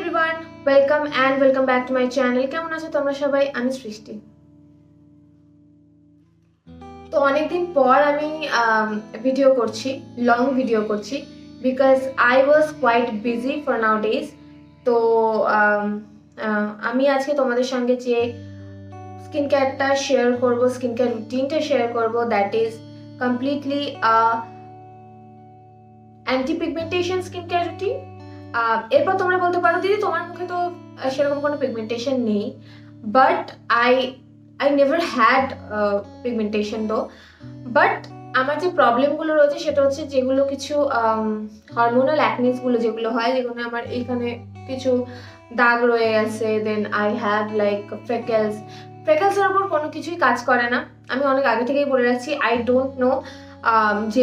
everyone, welcome back to my channel. কেমন আছো তোমরা সবাই? আমি সৃষ্টি। তো অনেকদিন পর আমি ভিডিও করছি, লং ভিডিও করছি because I was quite busy for now days. তো আমি আজকে তোমাদের সঙ্গে যে স্কিন কেয়ারটা শেয়ার করব, স্কিন কেয়ার রুটিনটা শেয়ার করব, that is completely anti pigmentation skin care routine. এরপর তোমরা বলতে পারো দিদি তোমার মুখে তো সেরকম কোনো পিগমেন্টেশন নেই, but I never had pigmentation দো। বাট আমার যে প্রবলেমগুলো রয়েছে সেটা হচ্ছে যেগুলো কিছু হরমোনাল অ্যাকনিসগুলো যেগুলো হয়, যেগুলো আমার এইখানে কিছু দাগ রয়ে গেছে, দেন আই হ্যাভ লাইক ফ্রেকেলসের ওপর কোনো কিছুই কাজ করে না। আমি অনেক আগে থেকেই বলে রাখছি, আই ডোন্ট নো যে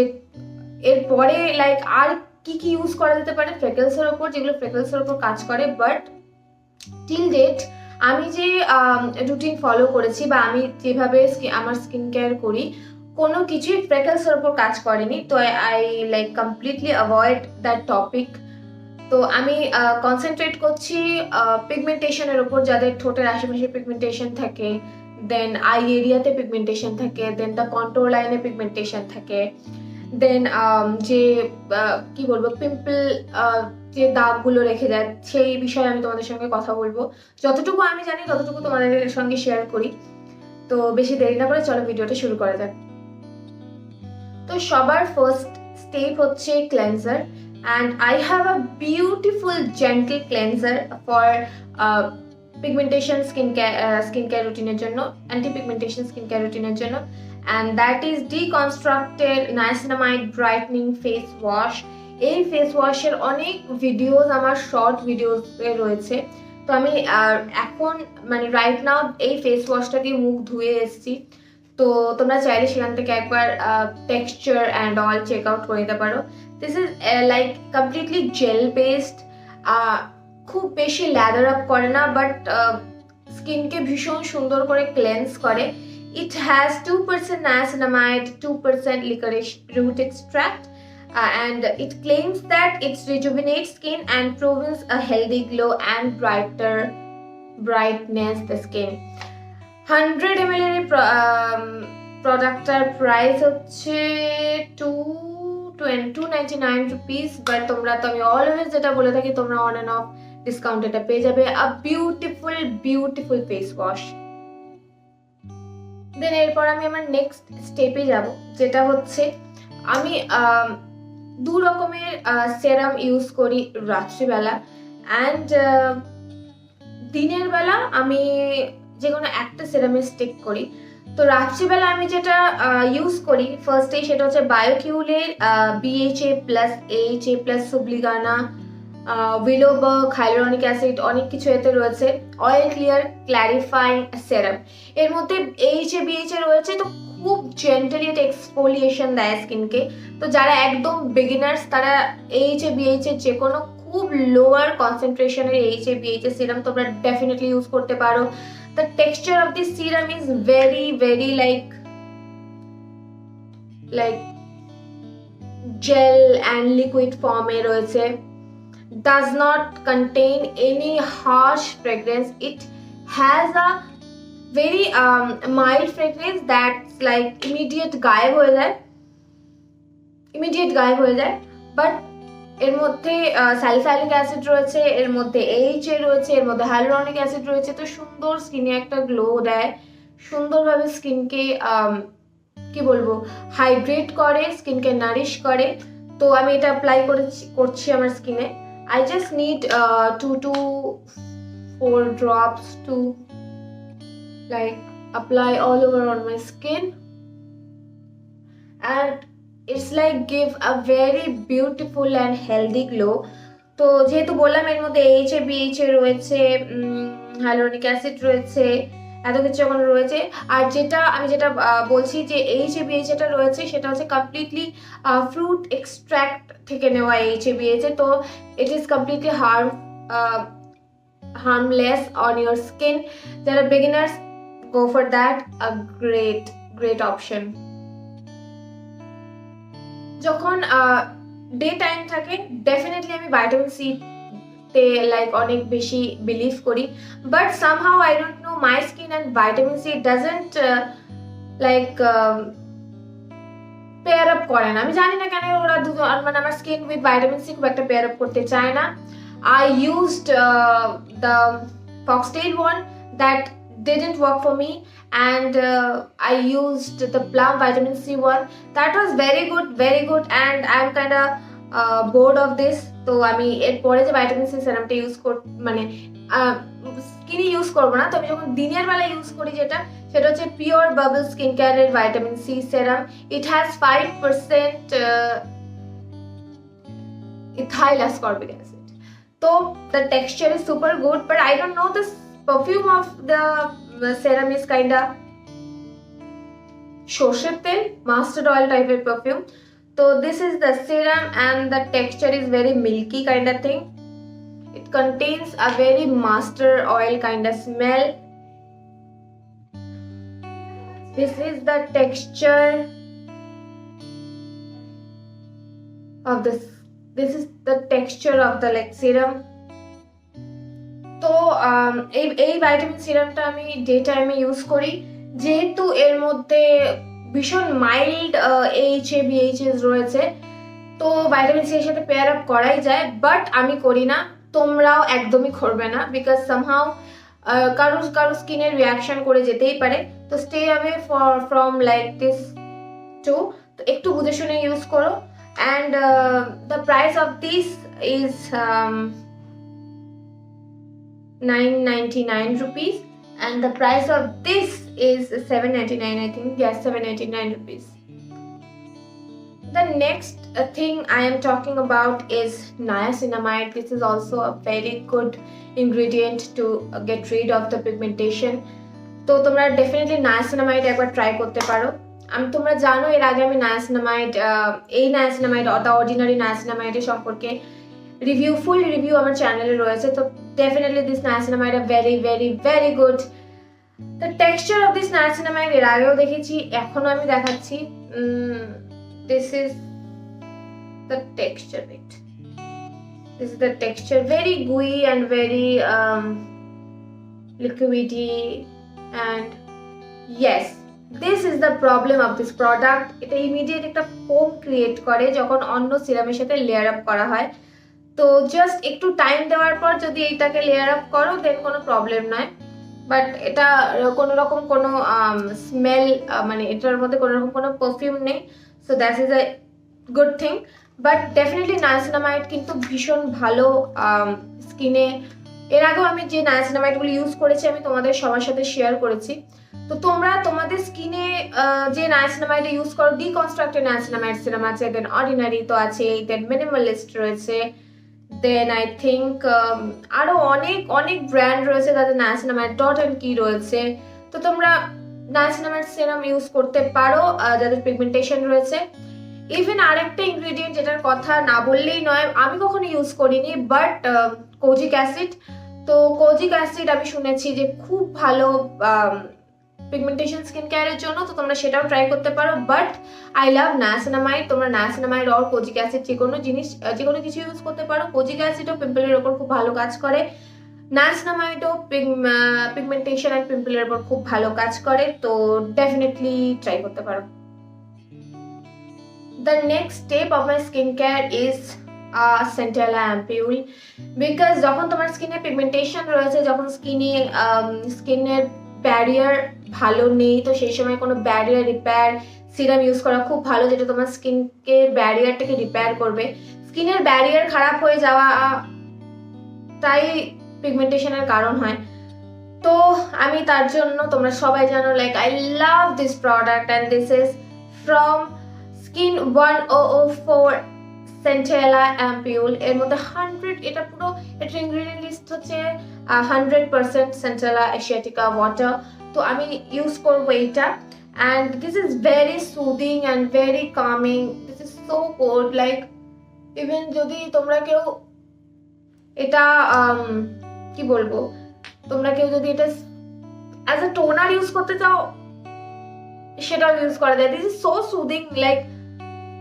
এরপরে লাইক আর কি কি ইউজ করা যেতে পারে ফ্রেকেলসের ওপর, যেগুলো ফ্রেকেলসের ওপর কাজ করে। বাট টিল ডেট আমি যে রুটিন ফলো করেছি বা আমি যেভাবে আমার স্কিন কেয়ার করি, কোনো কিছুই ফ্রেকেলসের ওপর কাজ করেনি। তো I like completely avoid that topic. তো আমি কনসেন্ট্রেট করছি পিগমেন্টেশনের ওপর, যাদের ঠোঁটের আশেপাশে পিগমেন্টেশন থাকে, দেন আই এরিয়াতে পিগমেন্টেশন থাকে, দেন দ্য কন্ট্রোল লাইনে পিগমেন্টেশন থাকে, দেন যে কি বলবো পিম্পল যে দাগগুলো রেখে যায়, সেই বিষয়ে আমি তোমাদের সঙ্গে কথা বলবো। যতটুকু আমি জানি ততটুকু তোমাদের সঙ্গে শেয়ার করি। তো বেশি দেরি না করে চলো ভিডিওটা শুরু করা যাক। তো সবার ফার্স্ট স্টেপ হচ্ছে cleanser, and I have a beautiful gentle cleanser for pigmentation skin care রুটিনের জন্য, অ্যান্টি পিগমেন্টেশন স্কিন কেয়ার রুটিনের জন্য, and that is deconstructed niacinamide brightening face wash. এই ফেস ওয়াশের অনেক ভিডিওস আমার শর্ট ভিডিওসে রয়েছে। তো আমি এখন মানে রাইট নাও এই ফেস ওয়াশটা দিয়ে মুখ ধুয়ে এসেছি। তো তোমরা চাইলে সেখান থেকে একবার texture and all check out করে নিতে পারো। This is like completely gel based, খুব বেশি ল্যাদার আপ করে না, বাট স্কিনকে ভীষণ সুন্দর করে ক্লেন্স করে। It has 2% niacinamide, 2% licorice root extract, and it claims that it rejuvenates skin and provides a healthy glow and brightness the skin. 100 ml এর প্রোডাক্টটার প্রাইস হচ্ছে 299 রুপিস, বাট তোমরা তো আমি অলওয়েজ যেটা বলে থাকি তোমরা অন অ্যান্ড অফ ডিসকাউন্ট এটা পেয়ে যাবে। A beautiful face wash. Then এরপর আমি আমার নেক্সট স্টেপে যাব, যেটা হচ্ছে আমি দু রকমের সেরাম ইউজ করি রাত্রিবেলা অ্যান্ড দিনের বেলা আমি যে কোনো একটা সেরামে স্টিক করি। তো রাত্রিবেলা আমি যেটা ইউজ করি ফার্স্টেই সেটা হচ্ছে বায়োকিউলের BHA প্লাস AHA প্লাস সুবলিগানা উইলোবার্গ হাইলোরনিক অ্যাসিড, অনেক কিছু এতে রয়েছে। অয়েল ক্লিয়ার ক্ল্যারিফাইং সেরাম, এর মধ্যে AHA BHA রয়েছে। তো খুব জেন্টালি এটা এক্সফোলিয়েশন দেয় স্কিনকে। তো যারা একদম বিগিনার্স তারা AHA BHA যে কোনো খুব লোয়ার কনসেন্ট্রেশনের AHA BHA সিরাম তোমরা ডেফিনেটলি ইউজ করতে পারো। The texture of this serum is very like gel and liquid ফর্মে রয়েছে। Does not contain any harsh fragrance. It has a very mild fragrance that's like immediate গায়েব হয়ে যায়। But এর মধ্যে স্যালিসাইলিক অ্যাসিড রয়েছে, এর মধ্যে AHA রয়েছে, এর মধ্যে হাইলোরনিক অ্যাসিড রয়েছে। তো সুন্দর স্কিনে একটা গ্লো দেয়, সুন্দরভাবে স্কিনকে কি বলবো হাইড্রেট করে, স্কিনকে নারিশ করে। তো আমি এটা অ্যাপ্লাই করছি আমার স্কিনে। I just need 2 to 4 drops to like apply all over on my skin, and it's like give a very beautiful and healthy glow. তো যেহেতু বললাম এর মধ্যে AHA BHA রয়েছে, হাইলোরনিক অ্যাসিড রয়েছে, এত কিছু যখন রয়েছে, আর আমি যেটা বলছি যে AHA BHA টা রয়েছে সেটা হচ্ছে কমপ্লিটলি ফ্রুট এক্সট্র্যাক্ট থেকে নেওয়া AHA BHA। তো it is completely harmless on your skin. যারা beginners go for that, a great option. যখন ডে টাইম থাকে ডেফিনেটলি আমি ভিটামিন সি তে লাইক অনেক বেশি বিলিভ করি, but somehow I don't know my skin and vitamin C doesn't like pair up করে না। আমি জানি না কেন ওরা দুজন, মানে আমার স্কিন উইথ ভাইটামিন সি খুব একটা পেয়ার আপ করতে চায় না। I used the Foxtail one that didn't work for me, and I used the Plum vitamin C one that was very good, and I'm kind of bored of this. তো আমি এরপরে যে vitamin C সেরামটা use মানে স্কিনে use করবো না, তো আমি যখন দিনের বেলা ইউজ করি সেটা হচ্ছে পিওর বাবল স্কিন কেয়ারের vitamin C serum. It has 5% ethyl ascorbic acid. So the texture is super good, but I don't know, the perfume of the serum is kinda সরষের তেল, mustard oil type of perfume. So this is the serum and the texture is very milky kind of thing. It contains a very mustard oil kind of smell. This is the texture of this is the texture of the like serum. তো এই vitamin সিরামটা আমি day টাইমে use করি, যেহেতু এর মধ্যে ভীষণ mild BHAs রয়েছে, তো ভাইটামিন সি এর সাথে পেয়ার আপ করাই যায়, বাট আমি করি না, তোমরাও একদমই করবে না, বিকজ সামহাউ কারো স্কিনের রিয়াকশন করে যেতেই পারে। তো stay away from like this too, তো একটু বুঝে শুনে ইউজ করো। And the price of this is 999 rupees, and the price of this is 799, I think. Yes, 799 rupees. The next thing I am talking about is niacinamide. This is also a very good ingredient to get rid of the pigmentation. তো তোমরা definitely niacinamide একবার try করতে পারো। তোমরা জানো এর আগে আমি নায়াসিনামাইড দ্য অর্ডিনারি নায়াসিনামাইডের সম্পর্কে ফুল রিভিউ আমার চ্যানেলে রয়েছে। তো definitely this niacinamide are very good. The texture of this niacinamide এর আগেও দেখেছি, এখনো আমি দেখাচ্ছি। This is the texture, this is the texture, very gooey and very liquidy, and yes, this is the problem of this product. এটা immediate একটা foam create করে যখন অন্য সিরামের সাথে লেয়ার আপ করা হয়। তো জাস্ট একটু টাইম দেওয়ার পর যদি এইটাকে লেয়ার আপ করো দেন কোনো প্রবলেম নয়, বাট এটা কোনো রকম কোনো স্মেল, মানে এটার মধ্যে কোনো রকম কোনো পারফিউম নেই। So that is a good thing, but definitely niacinamide কিন্তু ভীষণ ভালো স্কিনে। এর আগেও আমি যে নায়াসিনামাইডগুলো ইউজ করেছি আমি তোমাদের সবার সাথে শেয়ার করেছি। তো তোমরা তোমাদের স্কিনে যে নায়াসিনামাইড ইউজ করো, ডিকনস্ট্রাক্টেড নায়াসিনামাইড সিরাম আছে, দেন অর্ডিনারি তো আছে, দেন মিনিমালিস্ট রয়েছে, দেন আই থিঙ্ক আরো অনেক ব্র্যান্ড রয়েছে তাদের নায়াসিনামাইড ডট অ্যান্ড কি রয়েছে। তো তোমরা নায়াসিনামাইড সিরাম ইউজ করতে পারো যাদের পিগমেন্টেশন রয়েছে। ইভেন আরেকটা ইনগ্রেডিয়েন্ট যেটার কথা না বললেই নয়, আমি কখনো ইউজ করিনি, বাট কোজিক অ্যাসিড। তো কোজিক অ্যাসিড আমি শুনেছি যে খুব ভালো পিগমেন্টেশন স্কিন কেয়ারের জন্য, তো তোমরা সেটাও ট্রাই করতে পারো। But I love niacinamide. তোমরা নায়াসিনামাইড আর কোজিক অ্যাসিড যে কোনো কিছু ইউজ করতে পারো। কোজিক অ্যাসিডও পিম্পলের ওপর খুব ভালো কাজ করে, নায়াসিনামাইডও পিগমেন্টেশন অ্যান্ড পিম্পলের ওপর খুব ভালো কাজ করে, তো ডেফিনেটলি ট্রাই করতে পারো। The next step of my skincare is Centella Ampule, because যখন তোমার স্কিনে পিগমেন্টেশন রয়েছে, যখন স্কিনের ব্যারিয়ার ভালো নেই, তো সেই সময় কোনো ব্যারিয়ার রিপেয়ার সিরাম ইউজ করা খুব ভালো, যেটা তোমার স্কিনকে ব্যারিয়ারটাকে রিপেয়ার করবে। স্কিনের ব্যারিয়ার খারাপ হয়ে যাওয়া তাই পিগমেন্টেশনের কারণ হয়। তো আমি তার জন্য, তোমরা সবাই জানো, like I love this product, and this is from skin 1004 Centella Ampule। এর মধ্যে 100, এটা পুরো এটার ইনগ্রেডিয়েন্ট লিস্ট হচ্ছে 100% Centella Asiatica water। তো আমি ইউজ করবো এইটা, and this is very soothing and very coming. This is so good, like even যদি তোমরা কেউ এটা কি বলবো, তোমরা কেউ যদি এটা অ্যাজ এ টোনার ইউজ করতে চাও সেটাও ইউজ করা যায়। This is so soothing, like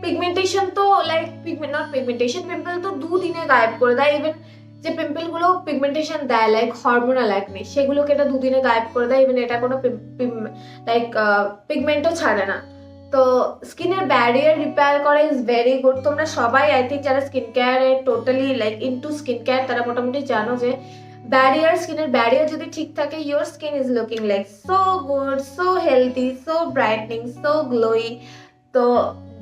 pigmentation তো লাইক পিম্পল তো 2 দিনে গায়েব করে দেয়। ইভেন যে পিম্পলগুলো পিগমেন্টেশন দেয় লাইক হরমোনাল অ্যাকনে, সেগুলোকে এটা দুদিনে গায়েব করে দেয়। ইভেন এটা কোনো লাইক পিগমেন্টও ছাড়ে না। তো স্কিনের ব্যারিয়ার রিপেয়ার করা ইজ ভেরি গুড। তোমরা সবাই আই থিঙ্ক যারা স্কিন কেয়ারে totally like into skin care তারা মোটামুটি জানো যে স্কিনের ব্যারিয়ার যদি ঠিক থাকে, your skin is looking like so good, so healthy, so brightening, so glowy. তো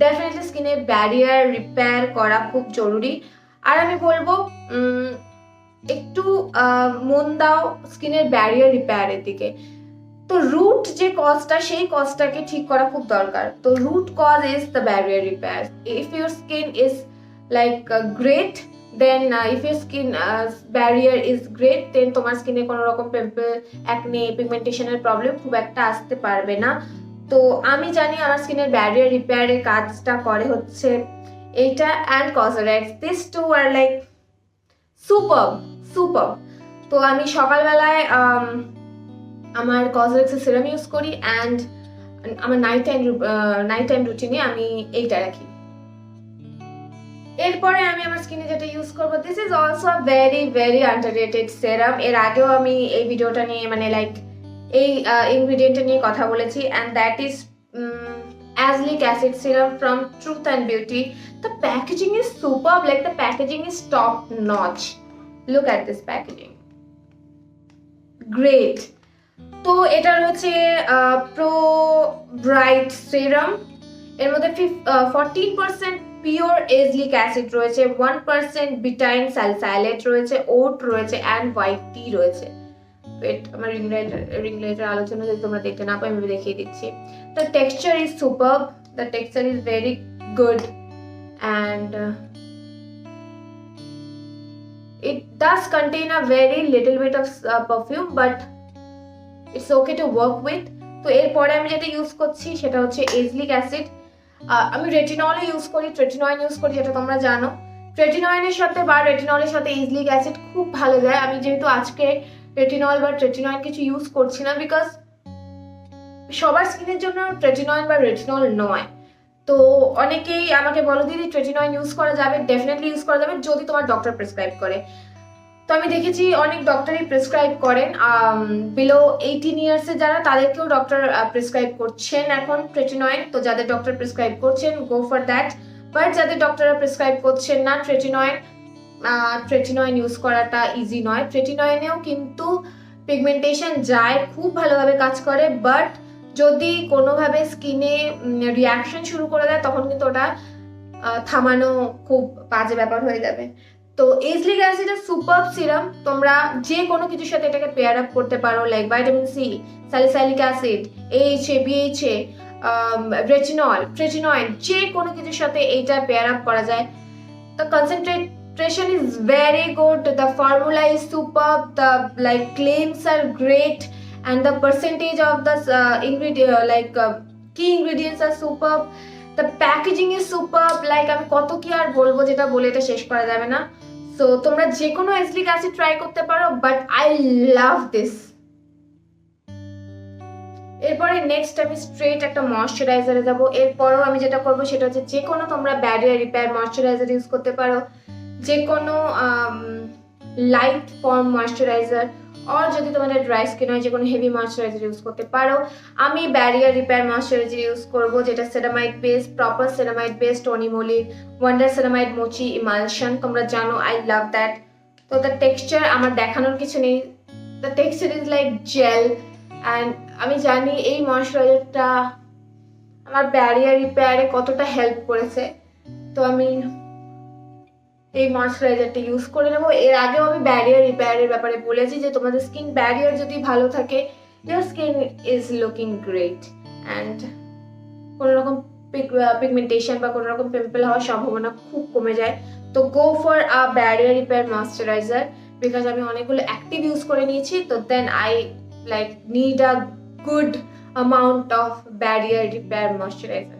ডেফিনেটলি স্কিনের ব্যারিয়ার রিপেয়ার করা খুব জরুরি। আর আমি বলবো একটু মন দাও স্কিনের ব্যারিয়ার রিপেয়ারের দিকে। তো রুট যে কজটা, সেই কজটাকে ঠিক করা খুব দরকার। তো root cause is the barrier repair. If your skin is like great, then if your skin barrier is great, then তোমার স্কিনে কোনো রকম পিম্পল, অ্যাকনে, পিগমেন্টেশনের প্রবলেম খুব একটা আসতে পারবে না। তো আমি জানি আমার স্কিনের ব্যারিয়ার রিপেয়ারের কাজটা করে হচ্ছে এইটা and COSRX. This two are like super. তো আমি সকালবেলায় আমার কসরেক্সের সিরাম ইউজ করি অ্যান্ড আমার নাইট টাইম রুটিনে আমি এইটা রাখি। এরপরে আমি আমার স্কিনে যেটা ইউজ করবো, this is also a very very underrated serum. এর আগেও আমি এই ভিডিওটা নিয়ে মানে লাইক এই ইনগ্রিডিয়েন্টটা নিয়ে কথা বলেছি, and that is Azelaic acid serum from Truth and Beauty. The packaging is superb, like the packaging is top notch. Look at this packaging. Great. তো এটা রয়েছে প্রো ব্রাইট সেরাম। এর মধ্যে 14% পিওর এজলিক অ্যাসিড রয়েছে, 1% বিটাইন স্যালিসাইলেট রয়েছে, ওট রয়েছে অ্যান্ড হোয়াইট টি রয়েছে। আমার রিং লাইটের আলোচনা যদি তোমরা দেখতে না পাও আমি দেখিয়ে দিচ্ছি। The texture is superb. The texture is very good, and it does contain a very little bit of perfume, but it's okay to work with. তো এরপরে আমি যেটা ইউজ করছি সেটা হচ্ছে এজলিক অ্যাসিড। আমি রেটিনল ইউজ করি, ট্রেটিনয়েন ইউজ করি, যেটা তোমরা জানো। ট্রেটিনয়েনের সাথে বা রেটিনলের সাথে এজলিক অ্যাসিড খুব ভালো যায়। আমি যেহেতু আজকে রেটিনল বা ট্রেটিনয়েন কিছু ইউজ করছি না, বিকজ সবার স্কিনের জন্য ট্রেটিনয়েন বা রেটিনল নয়। তো অনেকেই আমাকে বলো দিদি ট্রেটিনয়েন ইউজ করা যাবে? ডেফিনেটলি ইউজ করা যাবে যদি তোমার ডক্টর প্রেসক্রাইব করে। তো আমি দেখেছি অনেক ডক্টরই প্রেসক্রাইব করেন, বিলো 18 ইয়ার্সে যারা, তাদেরকেও ডক্টর প্রেসক্রাইব করছেন এখন ট্রেটিনয়েন। তো যাদের ডক্টর প্রেসক্রাইব করছেন, গো ফর দ্যাট। বাট যাদের ডক্টররা প্রেসক্রাইব করছেন না ট্রেটিনয়েন ইউজ করাটা ইজি নয়। ট্রেটিনয়েনেও কিন্তু পিগমেন্টেশন যায়, খুব ভালোভাবে কাজ করে, বাট যদি কোনোভাবে স্কিনে রিয়াকশন শুরু করে দেয় তখন কিন্তু ওটা থামানো খুব বাজে ব্যাপার হয়ে যাবে। তো এজলিক অ্যাসিডের সুপার সিরাম, তোমরা যে কোনো কিছুর সাথে এটাকে পেয়ার আপ করতে পারো, like vitamin C, salicylic acid, HA, BHA, retinol, tretinoin, যে কোনো কিছুর সাথে এইটা পেয়ার আপ করা যায়। The concentration is very good, the formula is superb, the like claims are great, and the percentage of the key ingredients are superb. The packaging is superb, like আমি কত কি আর বলবো, যেটা বলে এটা শেষ করা যাবে না। সো তোমরা যে কোনো এজলিক অ্যাসিড ট্রাই করতে পারো, বাট আই লাভ দিস। এরপরে নেক্সট আমি স্ট্রেট একটা ময়শ্চারাইজারে যাব। এরপরও আমি যেটা করবো সেটা হচ্ছে যে কোনো তোমরা ব্যারিয়ার রিপেয়ার ময়শ্চারাইজার ইউজ করতে পারো, যে কোনো লাইট ফর্ম ময়শ্চারাইজার, আর যদি তোমাদের ড্রাই স্কিন হয় যে কোনো হেভি ময়শ্চারাইজার ইউজ করতে পারো। আমি ব্যারিয়ার রিপেয়ার ময়শ্চারাইজার ইউজ করবো, যেটা ceramide base, proper ceramide base, Tony Moly wonder ceramide mochi emulsion. তোমরা জানো আই লাভ দ্যাট। তো দ্য টেক্সচার আমার দেখানোর কিছু নেই, the texture is like gel, and আমি জানি এই ময়শ্চারাইজারটা আমার ব্যারিয়ার রিপেয়ারে কতটা হেল্প করেছে। তো আমি এই ময়শ্চারাইজারটা ইউজ করে নেবো। এর আগেও আমি ব্যারিয়ার রিপেয়ারের ব্যাপারে বলেছি যে তোমাদের স্কিন ব্যারিয়ার যদি ভালো থাকে, your skin is looking great, and কোনো রকম পিগমেন্টেশন বা কোনো রকম পিম্পল হওয়ার সম্ভাবনা খুব কমে যায়। তো go for a barrier repair moisturiser, because আমি অনেকগুলো অ্যাক্টিভ ইউজ করে নিয়েছি। তো then I like need a good amount of barrier repair moisturizer.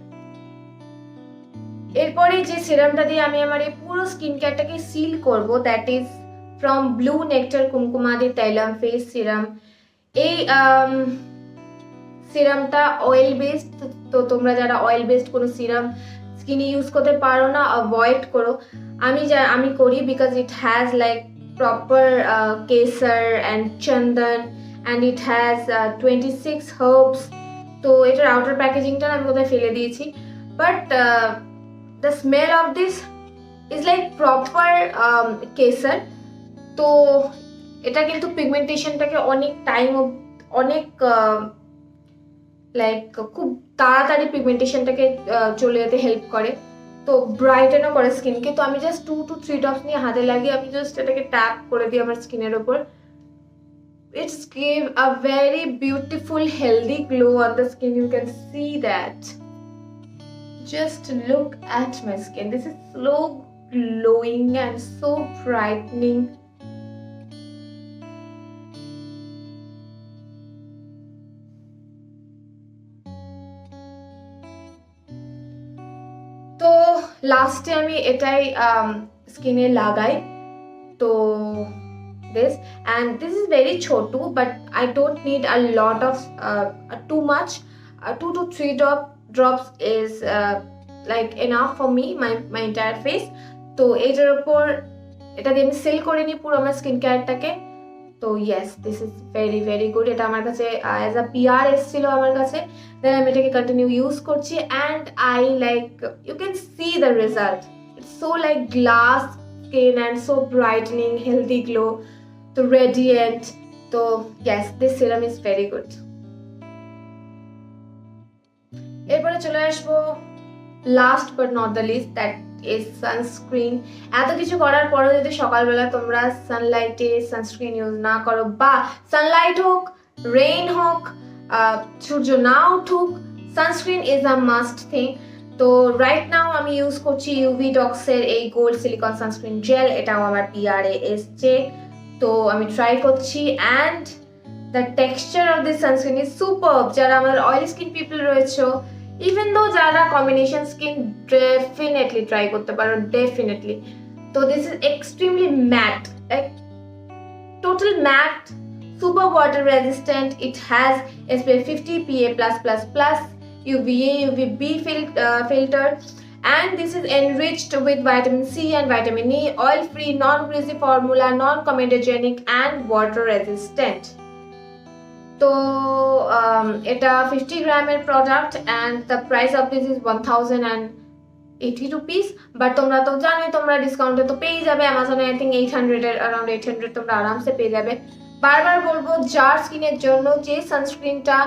এরপরে যে সিরামটা দিয়ে আমি আমার এই পুরো স্কিন কেয়ারটাকে সিল করব, that is from Blue Nectar Kumkumadi tailam face serum. এই সিরামটা অয়েল বেসড, তো তোমরা যারা অয়েল বেসড কোনো সিরাম স্কিনে ইউজ করতে পারো না, অ্যাভয়েড করো। আমি করি, because it has like proper kesar and chandan, and it has 26 herbs. তো এটার আউটার প্যাকেজিংটা আমি কোথায় ফেলে দিয়েছি, but the smell of this is like proper Kesar. তো এটা কিন্তু পিগমেন্টেশনটাকে অনেক টাইম, অনেক লাইক খুব তাড়াতাড়ি পিগমেন্টেশনটাকে চলে যেতে হেল্প করে, তো ব্রাইটেনও করে স্কিনকে। তো আমি জাস্ট 2 to 3 ড্রপস নিয়ে হাতে লাগিয়ে আমি জাস্ট এটাকে ট্যাপ করে দিই আমার স্কিনের ওপর। It's give a very beautiful healthy glow on the skin. You can see that. Just look at my skin. This is so glowing and so brightening. তো লাস্টে আমি এটাই স্কিনে লাগাই। তো this, and this is very chotu, but I don't need a lot of too much. 2 to 3 drops is like enough for me, my entire face. তো এটার উপর এটা দিয়ে আমি সেল করে নিই পুরো আমার স্কিন কেয়ারটাকে। তো yes, this is very very good. এটা আমার কাছে অ্যাজ আ পিআর এসেছিল আমার কাছে, দেন আমি এটাকে কন্টিনিউ ইউজ করছি, and I like you can see the result. It's so like glass skin and so brightening, healthy glow, তো রেডিয়েন্ট। তো yes, this serum is very good. এরপরে চলে আসবো last but not the least, that is sunscreen. এত কিছু করার পরেও যদি সকালবেলা তোমরা সানলাইটে সানস্ক্রিন ইউজ না করো, বা সানলাইট হোক, রেইন হোক, সূর্য না উঠুক, sunscreen is a must thing. তো রাইট নাও আমি ইউজ করছি ইউভি ডক্সের এই গোল্ড সিলিকন সানস্ক্রিন জেল। এটাও আমার পিআরে এসছে, তো আমি ট্রাই করছি, and the texture of this sunscreen is superb. যারা আমাদের অয়েলি স্কিন পিপল রয়েছে, ইভেন দো যারা কম্বিনেশন স্কিন, ডেফিনেটলি ট্রাই করতে পারো, ডেফিনেটলি। তো this is extremely matte, like total matte, super water resistant. It has SPF 50 PA+++, UVA UVB filter, and this is enriched with vitamin C and vitamin E, oil free, non greasy formula, non comedogenic and water resistant. তো এটা 50 গ্রামের product, and the price of this is 1080 rupees. But তোমরা তো জানোই তোমরা ডিসকাউন্টে তো পেয়ে যাবে অ্যামাজনে, আই থিঙ্ক 800 এর অ্যারাউন্ড 800 তোমরা আরামসে পেয়ে যাবে। বারবার বলবো, যার স্কিনের জন্য যে সানস্ক্রিনটা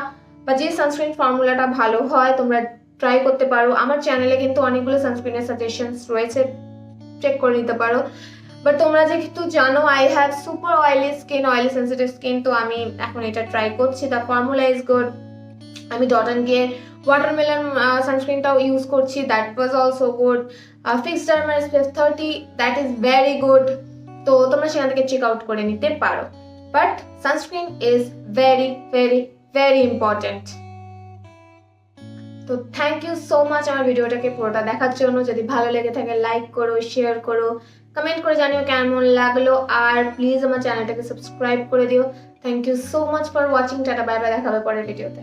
বা যে সানস্ক্রিন ফর্মুলাটা ভালো হয় তোমরা ট্রাই করতে পারো। আমার চ্যানেলে কিন্তু অনেকগুলো সানস্ক্রিনের সাজেশনস রয়েছে, চেক করে নিতে পারো। বাট তোমরা যেহেতু জানো I have super oily skin, oily sensitive skin, তো আমি এখন এটা ট্রাই করছি। The formula is good. আমি ডট অ্যান্ড গিয়ে ওয়াটারমেলন সানস্ক্রিনটাও ইউজ করছি, that was also good. Fixed ডার্মার SPF 30, that is very good. তো তোমরা সেখান থেকে চেক আউট করে নিতে পারো। But sunscreen is very very very important. তো থ্যাংক ইউ সো মাচ আমার ভিডিওটাকে পুরোটা দেখার জন্য। যদি ভালো লেগে থাকে লাইক করো, শেয়ার করো, কমেন্ট করে জানিও কেমন লাগলো, আর প্লিজ আমার চ্যানেলটাকে সাবস্ক্রাইব করে দিও। Thank you so much for watching. Tata, bye bye, দেখা হবে পরের ভিডিওতে।